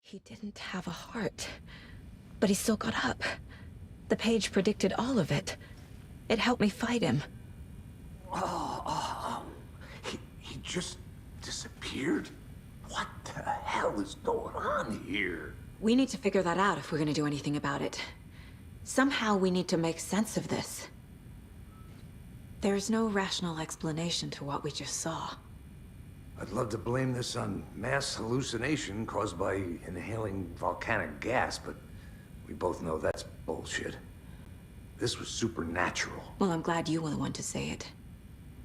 He didn't have a heart, but he still got up. The page predicted all of it. It helped me fight him. He just disappeared? What the hell is going on here? We need to figure that out if we're gonna do anything about it. Somehow we need to make sense of this. There's no rational explanation to what we just saw. I'd love to blame this on mass hallucination caused by inhaling volcanic gas, but we both know that's bullshit. This was supernatural. Well, I'm glad you were the one to say it.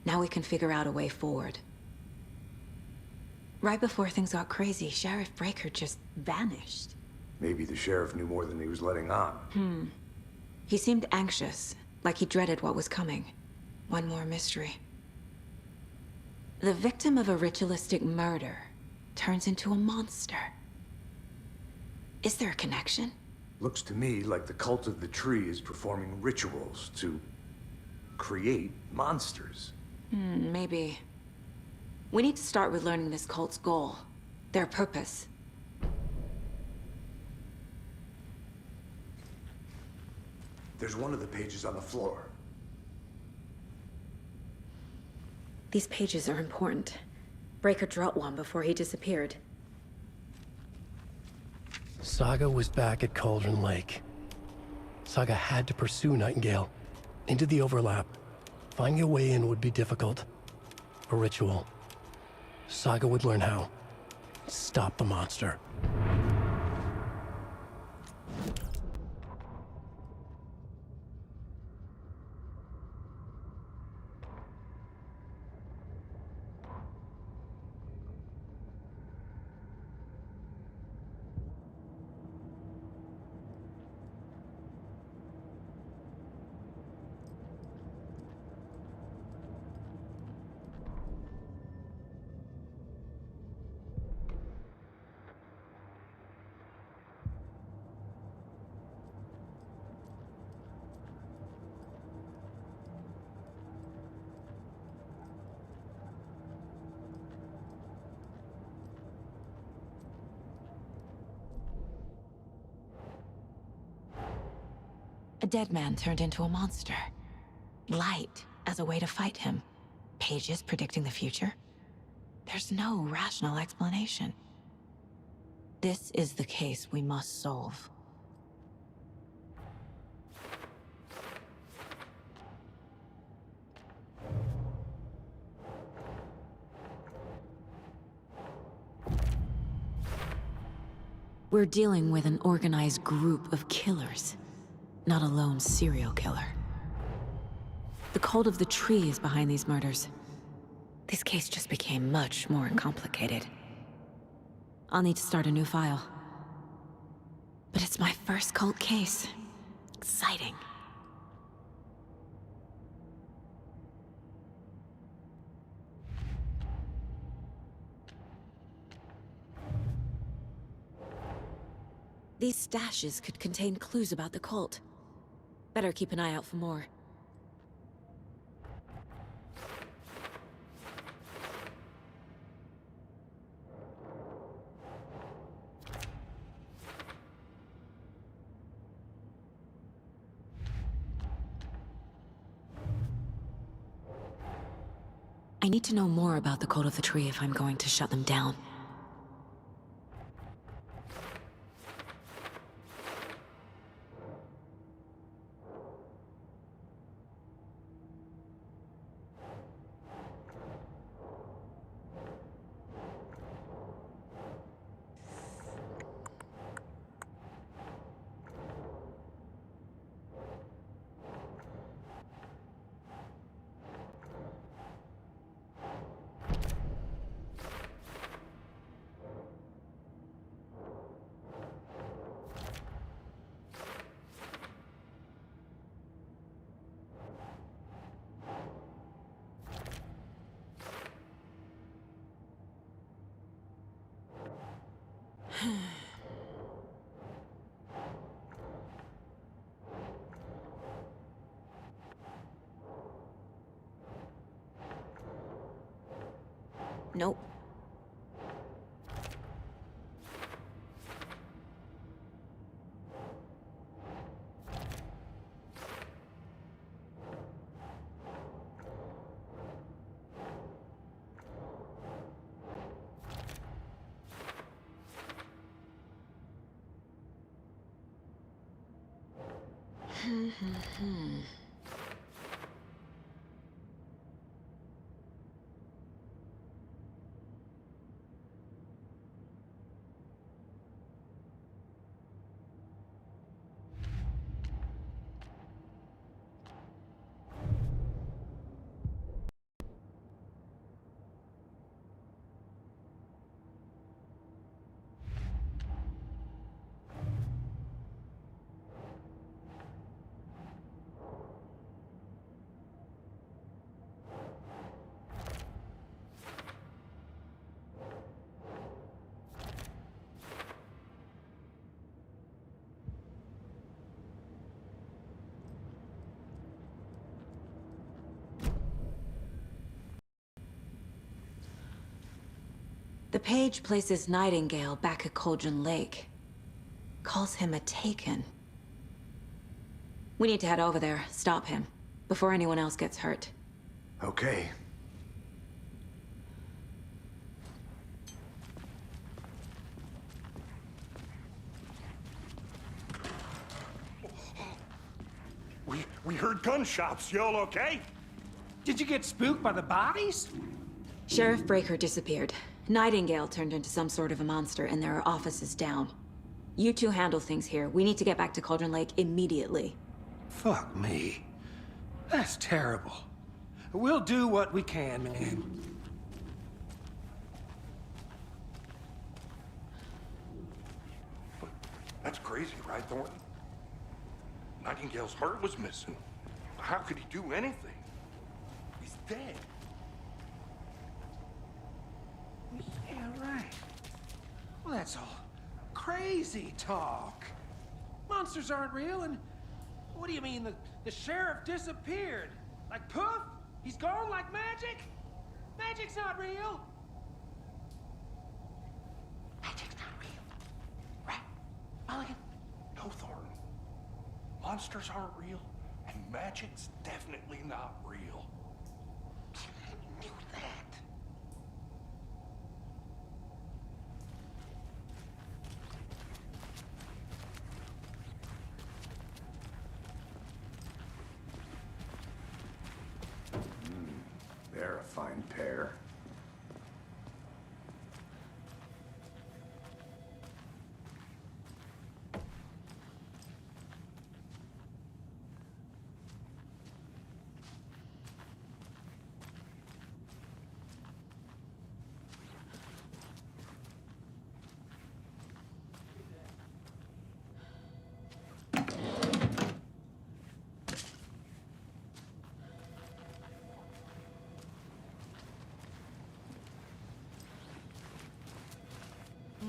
Now we can figure out a way forward. Right before things got crazy, Sheriff Breaker just vanished. Maybe the sheriff knew more than he was letting on. He seemed anxious, like he dreaded what was coming. One more mystery. The victim of a ritualistic murder turns into a monster. Is there a connection? Looks to me like the cult of the tree is performing rituals to create monsters. Maybe. We need to start with learning this cult's goal, their purpose. There's one of the pages on the floor. These pages are important. Breaker dropped one before he disappeared. Saga was back at Cauldron Lake. Saga had to pursue Nightingale into the overlap. Finding a way in would be difficult. A ritual. Saga would learn how. Stop the monster. A dead man turned into a monster. Light as a way to fight him. Pages predicting the future. There's no rational explanation. This is the case we must solve. We're dealing with an organized group of killers. Not a lone serial killer. The cult of the tree is behind these murders. This case just became much more complicated. I'll need to start a new file. But it's my first cult case. Exciting. These stashes could contain clues about the cult. Better keep an eye out for more. I need to know more about the cult of the tree if I'm going to shut them down. Nope. The page places Nightingale back at Cauldron Lake. Calls him a Taken. We need to head over there, stop him, before anyone else gets hurt. Okay. We heard gunshots. Y'all okay? Did you get spooked by the bodies? Sheriff Breaker disappeared. Nightingale turned into some sort of a monster, and there are offices down. You two handle things here. We need to get back to Cauldron Lake immediately. Fuck me. That's terrible. We'll do what we can, man. That's crazy, right, Thornton? Nightingale's heart was missing. How could he do anything? He's dead. Yeah, right. Well, that's all crazy talk. Monsters aren't real, and what do you mean the sheriff disappeared? Like poof? He's gone like magic? Magic's not real. Magic's not real. Right, Mulligan? No, Thornton. Monsters aren't real, and magic's definitely not real. I knew that. They're a fine pair.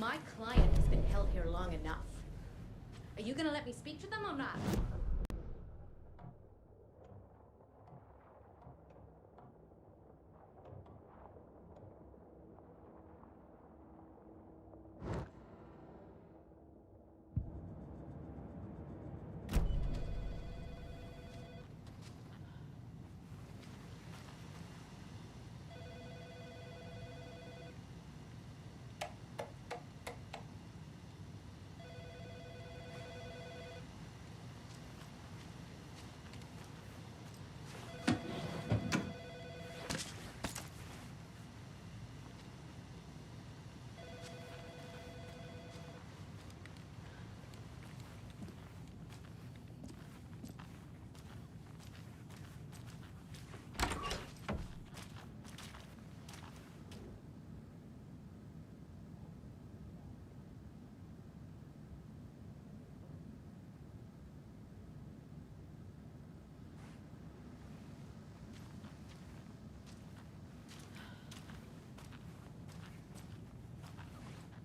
My client has been held here long enough. Are you gonna let me speak to them or not?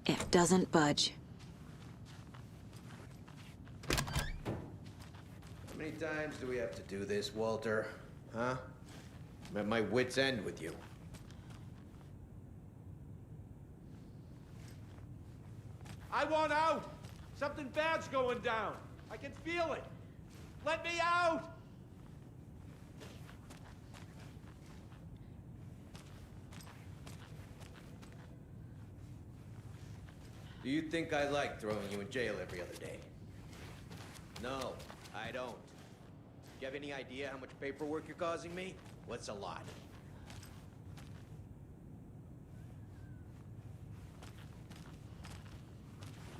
It doesn't budge. How many times do we have to do this, Walter? Huh? I'm at my wit's end with you. I want out! Something bad's going down. I can feel it. Let me out! Do you think I like throwing you in jail every other day? No, I don't. you have any idea how much paperwork you're causing me? What's a lot?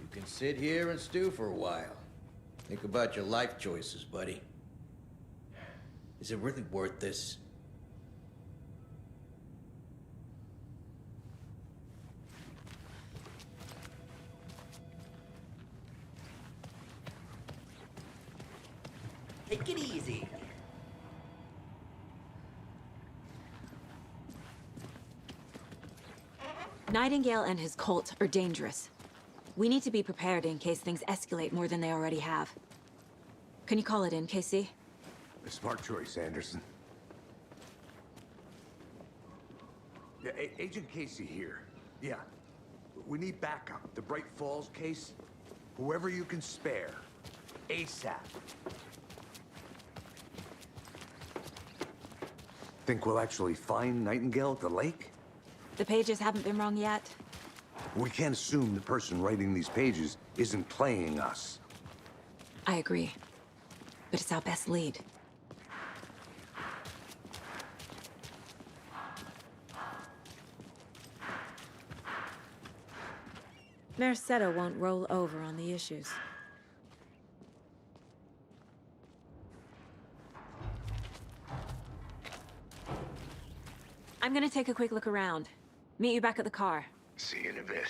You can sit here and stew for a while. Think about your life choices, buddy. Is it really worth this? Take it easy. Nightingale and his cult are dangerous. We need to be prepared in case things escalate more than they already have. Can you call it in, KC? A smart choice, Anderson. Yeah, Agent Casey here. Yeah. We need backup. The Bright Falls case. Whoever you can spare. ASAP. Think we'll actually find Nightingale at the lake? The pages haven't been wrong yet. We can't assume the person writing these pages isn't playing us. I agree. But it's our best lead. Mercado won't roll over on the issues. I'm gonna take a quick look around. Meet you back at the car. See you in a bit.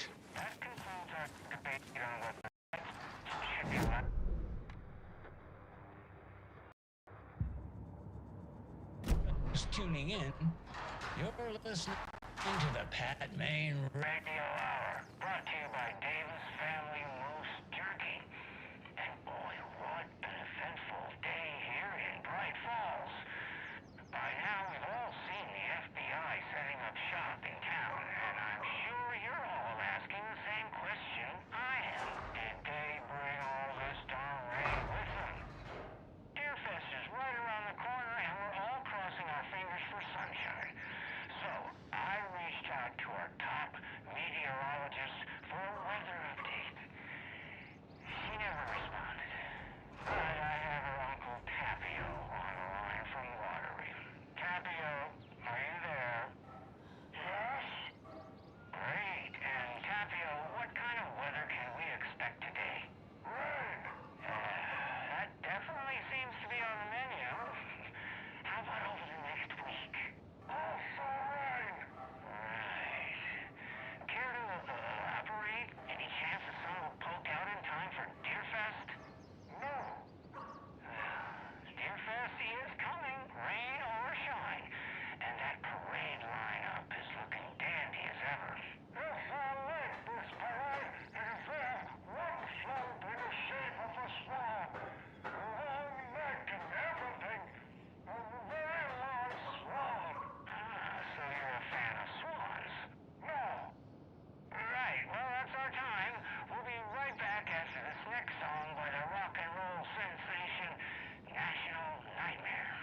Just tuning in. You're listening to the Pat Main Radio Hour, brought to you by Davis Family Moose Jerky. And boy, what an eventful day here in Bright Falls. By now, we've all seen the FBI setting up shop in town, and I'm sure you're all asking the same question I am. Did they bring all this darn rain with them? Deerfest is right around the corner, and we're all crossing our fingers for sunshine. So, I reached out to our top meteorologist for a weather update. She never responded. But I have her Uncle Tapio on the line from Waterview. Tapio, are you there? Yes? Great. And Tapio, what kind of weather can we expect today? Rain. That definitely seems to be on the menu. How about over the next week? Also rain. Right. Care to elaborate? Any chance the sun will poke out in time for Deerfest? No. Deerfest is coming, rain or shine. And that parade lineup is looking dandy as ever. Yes, I like this parade. It is there, one slope in the shape of a swan. Long neck and everything. A very large swan. So you're a fan of swans? No. Right, well, that's our time. We'll be right back after this next song by the rock and roll sensation, National Nightmare.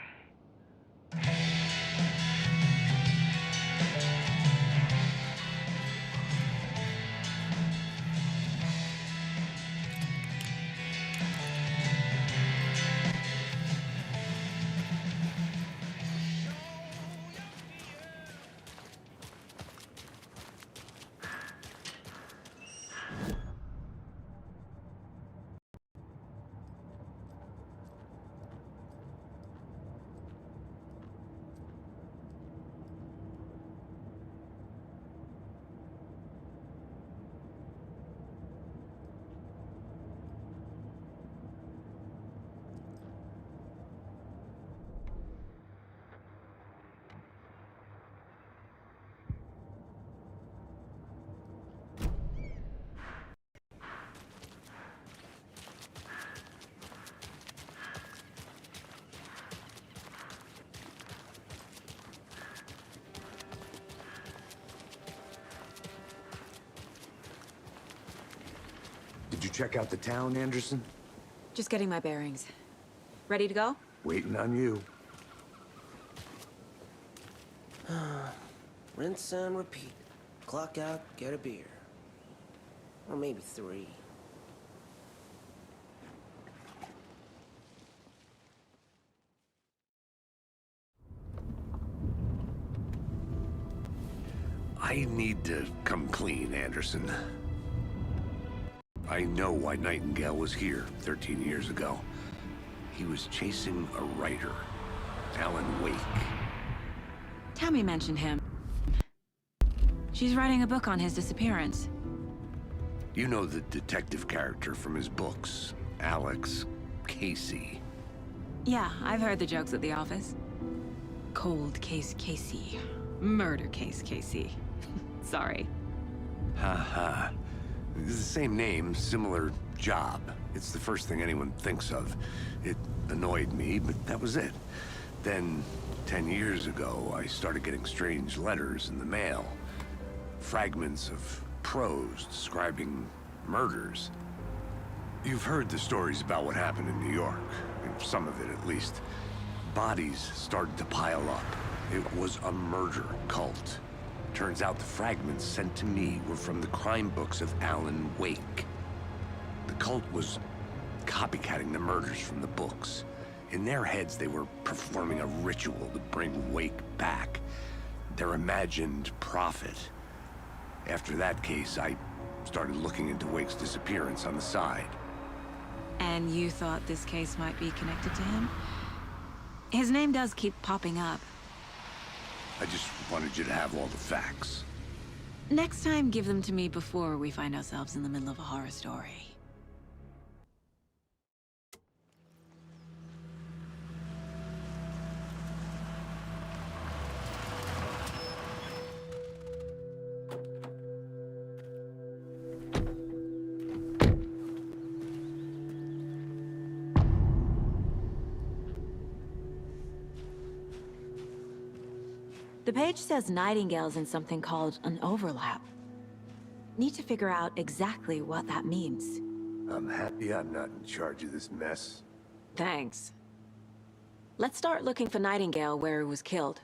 Did you check out the town, Anderson? Just getting my bearings. Ready to go? Waiting on you. Rinse and repeat. Clock out, get a beer. Or maybe 3. I need to come clean, Anderson. I know why Nightingale was here 13 years ago. He was chasing a writer, Alan Wake. Tammy mentioned him. She's writing a book on his disappearance. You know the detective character from his books, Alex Casey. Yeah, I've heard the jokes at the office. Cold case Casey. Murder case Casey. Sorry. Haha. It's the same name, similar job. It's the first thing anyone thinks of. It annoyed me, but that was it. Then, 10 years ago, I started getting strange letters in the mail. Fragments of prose describing murders. You've heard the stories about what happened in New York. Some of it, at least. Bodies started to pile up. It was a murder cult. Turns out the fragments sent to me were from the crime books of Alan Wake. The cult was copycatting the murders from the books. In their heads, they were performing a ritual to bring Wake back. Their imagined prophet. After that case, I started looking into Wake's disappearance on the side. And you thought this case might be connected to him? His name does keep popping up. I just wanted you to have all the facts. Next time, give them to me before we find ourselves in the middle of a horror story. The page says Nightingale's in something called an overlap. Need to figure out exactly what that means. I'm happy I'm not in charge of this mess. Thanks. Let's start looking for Nightingale where he was killed.